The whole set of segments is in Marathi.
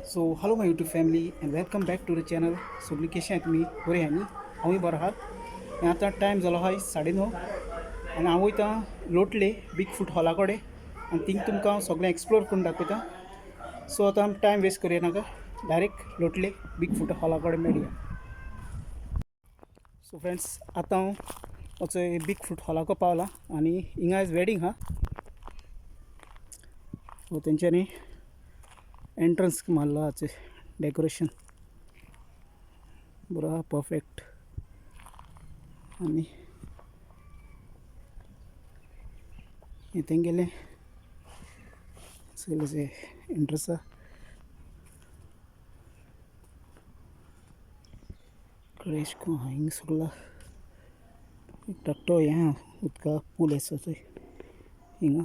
So hello my YouTube family and welcome back to the channel. सगळी कशी आहेत तुमी बरे आहा न्ही? हांवूय बरो आहात. आतां टायम जालो आहा 9:30 आनी हांव वयता लोटले बीग फूट हॉला कडेन आनी थिंग तुमकां हांव सगळें एक्सप्लोर करून दाखयता. सो आतां टायम वेस्ट करूया नाका, डायरेक्ट लोटले बीग फूट हॉला कडेन मेळया. सो फ्रेंड्स, आतां हांव वचोय बीग फूट हॉलाको पावला आनी हिंगा आयज वेडींग आहा. सो तेंच्यांनी एंट्रन्स मारला हाचे डेकोरेशन बरो आहा, परफेक्ट. आनी हें तेंगेलें सगळें एंट्रन्स आहा. कडेन अशें करून आहा हिंगा सगळो एक धाकटो हें आहा, उदका पूल आसा थंय हिंगा.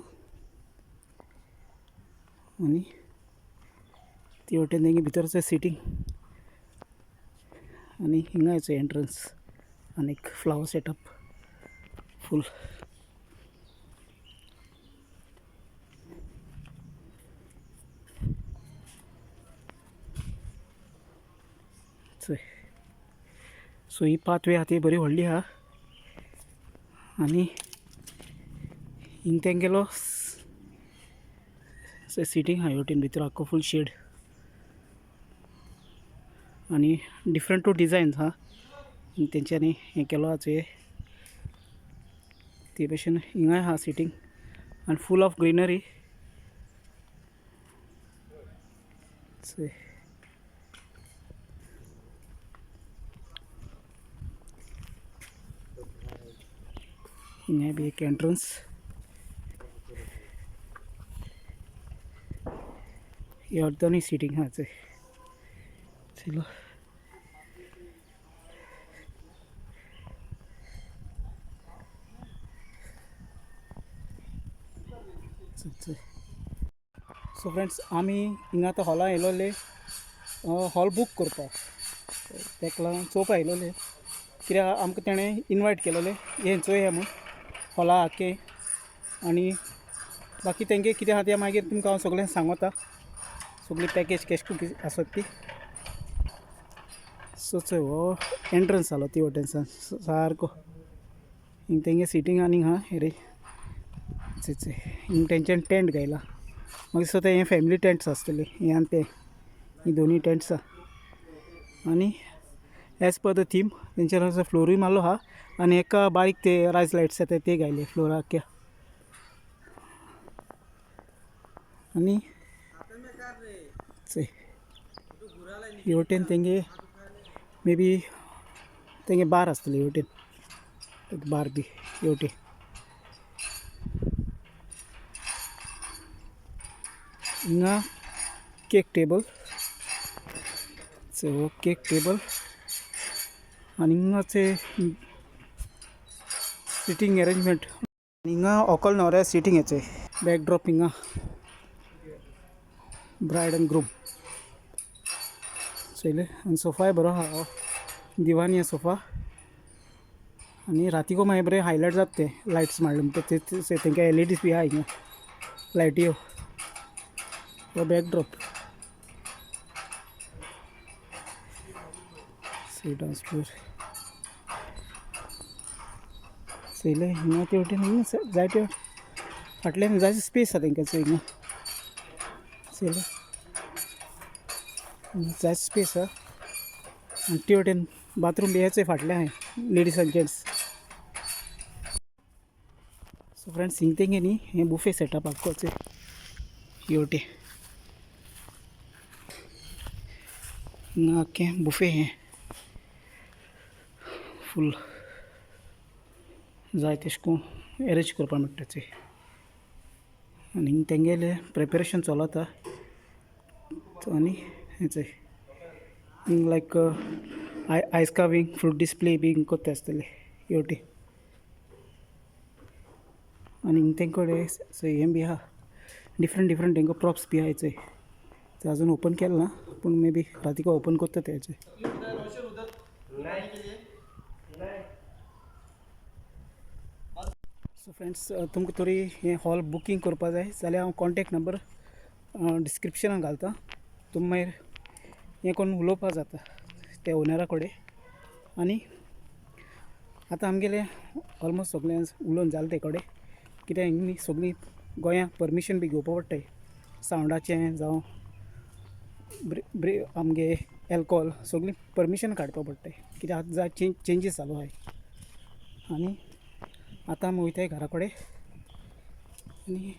आनी ते वटेन तेंगे भितर आसा सिटींग आनी हिंगा हेचो एंट्रन्स आनी एक फ्लावर सेटअप फूल. सो ही पाथवे आहा ती बरी व्हडली आहा आनी हिंग तेंगेलो सिटींग आहा. हे वटेन भितर आख्खो फूल शेड आनी डिफरंट टू डिजायन्स आहा. तेंच्यांनी हें केलो आहा चोय ते भशेन हिंगाय आहा सिटींग आनी फूल ऑफ ग्रीनरी. हिंगा बी एक एंट्रन्स. हे अर्दोनी सिटींग आहा चोय. चलो सो फ्रेंड्स, आमी हिंगा आतां हॉला येयलोले हॉल बूक करपाक. तेका लागून चोवपा येयलोले कित्याक आमकां तेणें इनवायट केलोले हें चोया म्हूण हॉला आख्खे. आनी बाकी तेंगे कितें आहा तें मागीर तुमकां हांव सगळें सांगता, सगळी पॅकेज केश करून आसत ती. सो चोय हो एंट्रन्स जालो ती वटेनसान सारको. हिंग तेंगे सिटींग आनी आहा हेरे चोय हिंग तेंच्यानी टेंट घायला. म्हाका दिसता ते हें फॅमिली टेंट्स आसतले हें आनी तें, ही दोनी टेंट्स आहा. आनी एज पर द थीम तेंच्यानी फ्लोरूय मारलो आहा आनी एका बारीक ते रायज लायट्स येता ते घायले फ्लोरा आख्ख्या. आनी चोय हे वटेन तेंगे मे बी तेंगे बार आसतलें हे वटेन, बार बी हे वटेन. हिंगा केक टेबल चोय हो केक टेबल आनी हिंगाचे सिटींग अरेंजमेंट. हिंगा व्हंकल न्हवऱ्या सिटींग हेचोय बॅकड्रॉप हिंगा ब्रायड एंड ग्रूम चोयले. आनी सोफाय बरो आहा, दिवानी आहा सोफा. आनी रातीको मागीर बरें हायलायट जाता ते लायट्स मारले म्हणटा तेंगे LEDs बी आहा हिंगा लायट्यो. हो बॅकड्रॉप डान्स फ्लोर चोयले. हिंगा ते वटेन हिंगा जायते फाटल्यान जायते स्पेस आहा तेंकां चोय हिंगा चोयले जायते स्पेस आहा. आनी ते वटेन बाथरूम बी हेचोय फाटल्यान आहाय लेडीज आनी जेंट्स. सो फ्रेंड्स, हिंग तेंगे न्ही हें बुफे सेटअप आख्खो चोय हे वटेन हिंगा आख्खें बुफे हें फूल जाय तेश कोन्न अरेंज करपा मेळटा चोय. आनी हिंग तेंगेले प्रिपेरेशन चलता आनी हें चोय हिंग लायक आयस कार्विंग फ्रूट डिस्प्ले बी हिंग कोत्ता आसतले हे वटेन. आनी हिंग तेंकोडे चोय हें बी आहा डिफरंट तेंको प्रॉप्स बी आहाय चोय. ते आजून ओपन केलें ना पूण मे बी रातीको ओपन कोत्ता ते हेचोय. सो फ्रेंड्स, तुमकां तरी हें हॉल बुकींग करपा जाय जाल्यार हांव कॉन्टेक्ट नंबर डिस्क्रिप्शनान घालता. तुमी मागीर हें करून उलोवपा जाता त्या ओनरा कडेन. आनी आतां आमगेलें ऑलमोस्ट सगळें उलोवन जालें ते कडेन, कित्याक हिंग सगळीं गोंयांत परमिशन बी घेवपा पडटाय सावंडाचें जावं आमगे एल्कोहॉल सगळीं परमिशन काडपा पडटाय, कित्याक आतां जाय चेंजीस जालो आहाय. आनी आतां आमी वयताय घरा कडेन. आनी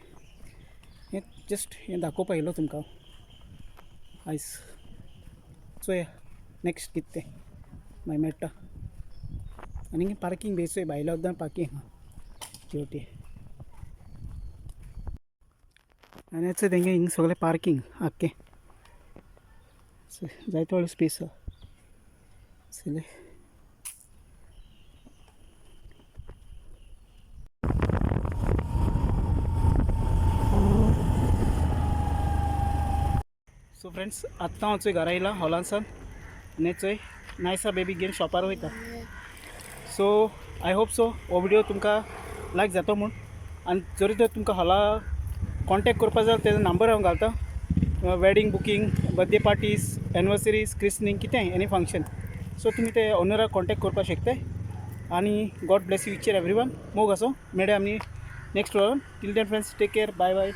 हें जस्ट हें दाखोवपा येयलो तुमकां आयज. चोया नेक्स्ट कितें तें मागीर मेळटा. आनी पार्कींग बी चोय भायल्या सुद्दां पार्कींग आहा शेवटी. आनी चोय तेंगे हिंग सगळें पार्कींग आख्खें जायतो व्हडलो स्पेस आहा चले. सो फ्रेंड्स आत्तां हांव चोय घरा येयला हॉलांसान. आनी चोय नायसा बेबी घेवन शॉपार वयता. सो आय होप सो हो व्हिडिओ तुमकां लायक जाता म्हूण. आनी जरी तर तुमकां हॉला कॉन्टेक्ट करपा जाय तेजो नंबर हांव घालता. Wedding booking, birthday parties, anniversaries, christening, कितेंय एनी फंक्शन. सो तुमी ते ओनराक कॉन्टेक्ट करपा शकताय. आनी God bless you each and every one. मोग आसो मेळया आमी नेक्स्ट व्लॉगान. Till then friends take care. Bye bye.